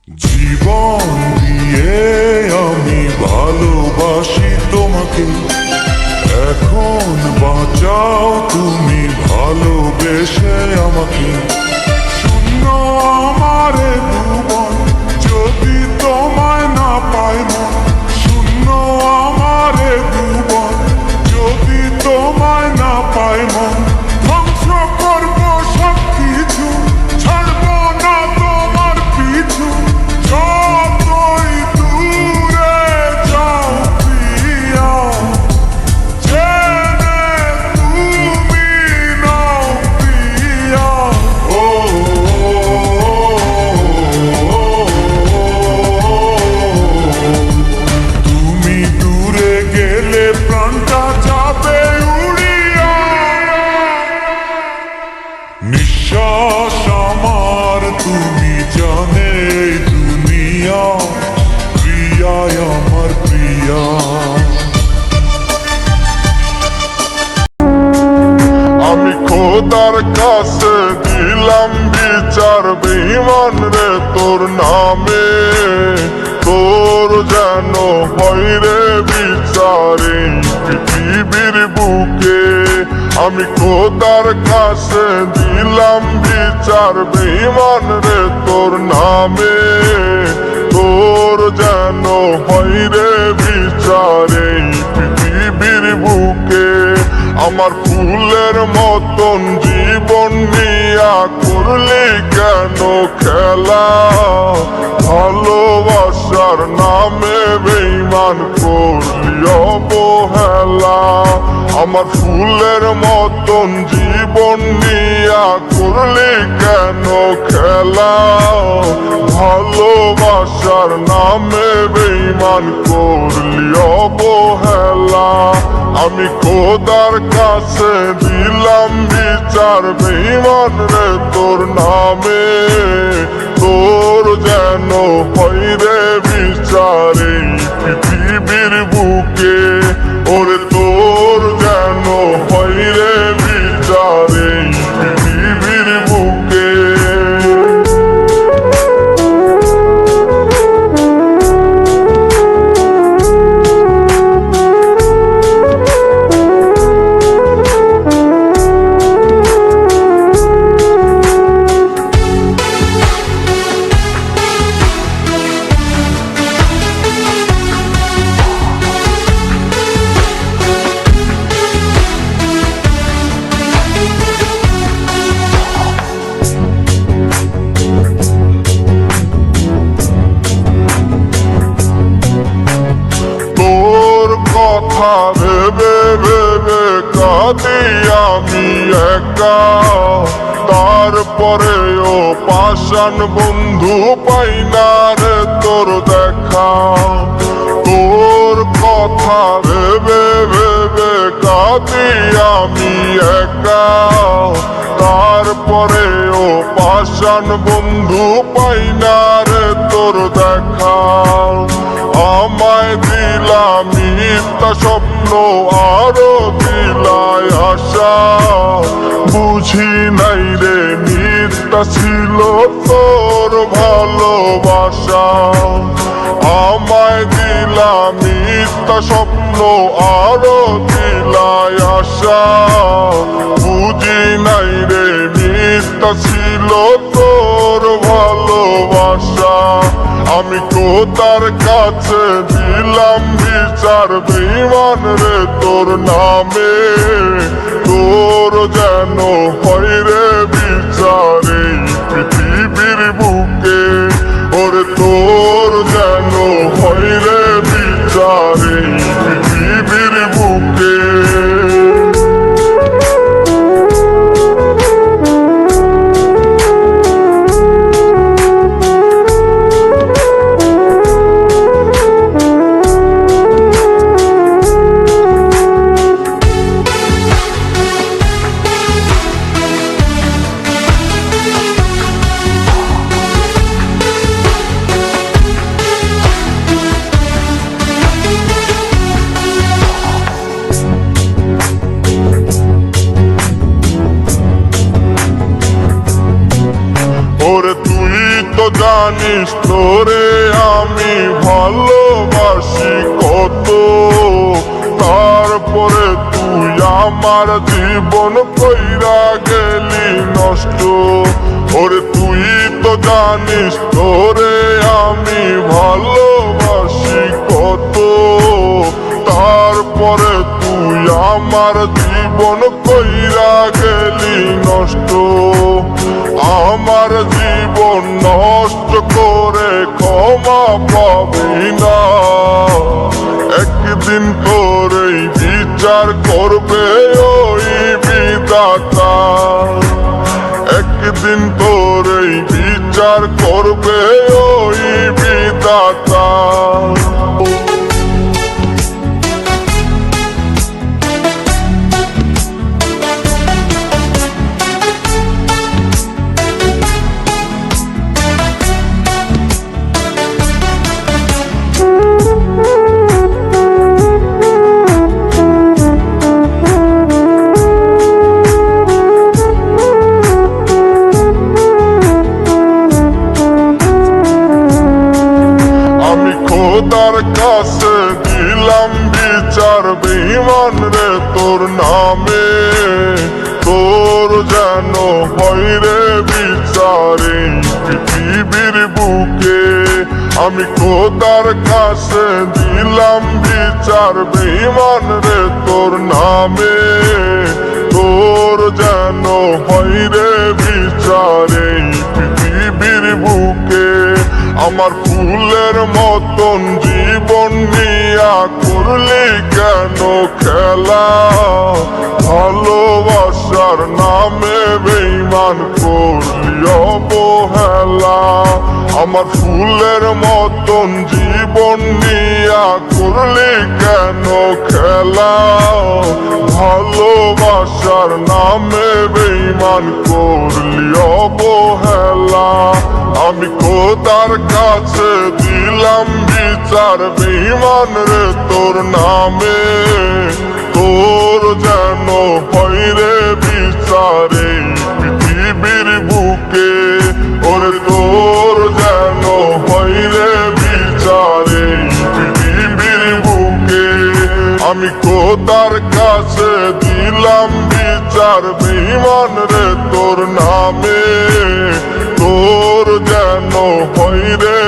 জীবন দিয়ে আমি ভালোবাসি তোমাকে, এখন বাঁচাও তুমি ভালোবেসে আমাকে। শূন্য আমারে ভুবন, যদি তোমায় না পাই মন। শূন্য আমারে ভুবন, যদি তোমায় না পাই মন। ধ্বংস করবো সব কিছু, ছাড়বো না তোমার পিছু। যতই দূরে যাও প্রিয়া, জেনে তুমি নাও প্রিয়া। ও তুমি দূরে গেলে প্রাণটা যাবে উড়িয়া। নিঃশ্বাস আমার তুমি জানে দুনিয়া, প্রিয়ায় আমার প্রিয়া। আমি খোদার কাছে দিলাম বিচার বেঈমান রে তোর নামে, তোর যেন হয় রে বিচার এই পৃথিবীর বুকে। আমি খোদার কাছে দিলাম বিচার বেঈমান রে তোর নামে, তোর যেন হয় রে বিচার এই পৃথিবীর বুকে। আমার ফুলের মতন জীবন নিয়া করলি কেন খেলা, ভালোবাসার নামে বেঈমান করলি অবহেলা। আমার ফুলের মতন জীবন নিয়া করলি কেন খেলা, ভালোবাসার নামে বেঈমান করলি অবহেলা। আমি খোদার কাছে দিলাম বিচার বেঈমান রে তোর নামে, তোর যেন হয় রে বিচার এই পৃথিবীর বুকে। ওরে তোর যেন হয় রে বিচার এই পৃথিবীর বুকে। কথা ভেবে ভেবে কাঁদি আমি একা, তারপরেও পাষাণ বন্ধু পাই না রে তোর দেখা। তোর কথা ভেবে ভেবে কাঁদি আমি একা, তারপরেও পাষাণ বন্ধু পাই না রে তোর দেখা। আমায় দিলাম মিথ্যা স্বপ্ন আরো দিলায় আশা, বুঝি নাই রে মিথ্যা ছিল তোর ভালোবাসা। আমায় দিলাম মিথ্যা স্বপ্ন আরো দিলায় আশা, বুঝি নাই রে মিথ্যা ছিল তোর ভালোবাসা। আমি খোদার কাছে দিলাম বিচার বেঈমান রে তোর নামে, তোর যেন হয় রে বিচার এই পৃথিবীর বুকে। ওরে তোর যেন হয় রে বিচার এই পৃথিবীর বুকে। তোরে আমি ভালোবাসি কত, তারপরে তুই আমার জীবন কইরা গেলি নষ্ট। ওরে তুই তো জানিস তোরে আমি ভালোবাসি কত, তারপরে তুই আমার জীবন কইরা গেলি নষ্ট। আমার জীবন নষ্ট করে ক্ষমা পাবি না, একদিন তোরেই বিচার করবে ওই বিধাতা, একদিন তোরেই বিচার করবে ওই বিধাতা। খোদার কাছে দিলাম বিচার বেঈমান রে তোর নামে, তোর যেন হয় রে বিচারে পৃথিবীর বুকে। আমি খোদার কাছে দিলাম বিচার বেঈমান রে তোর নামে, তোর যেন হয় রে বিচারে পৃথিবীর বুকে। আমার ফুলের মতন জীবন নিয়া করলি কেন খেলা, ভালোবাসার নামে বেঈমান করলি অবহেলা। আমার ফুলের মতন জীবন নিয়া করলি কেন খেলা, ভালোবাসার নামে বেঈমান করলি অবহেলা। আমি খোদার কাছে দিলাম বিচার বেঈমান রে তোর নামে, তোর যেন হয় রে বিচারে পৃথিবীর বুকে। ওরে তোর যেন হয় রে বিচারে পৃথিবীর বুকে। আমি খোদার কাছে দিলাম বিচার বেঈমান রে তোর নামে, তোর যেন হয় রে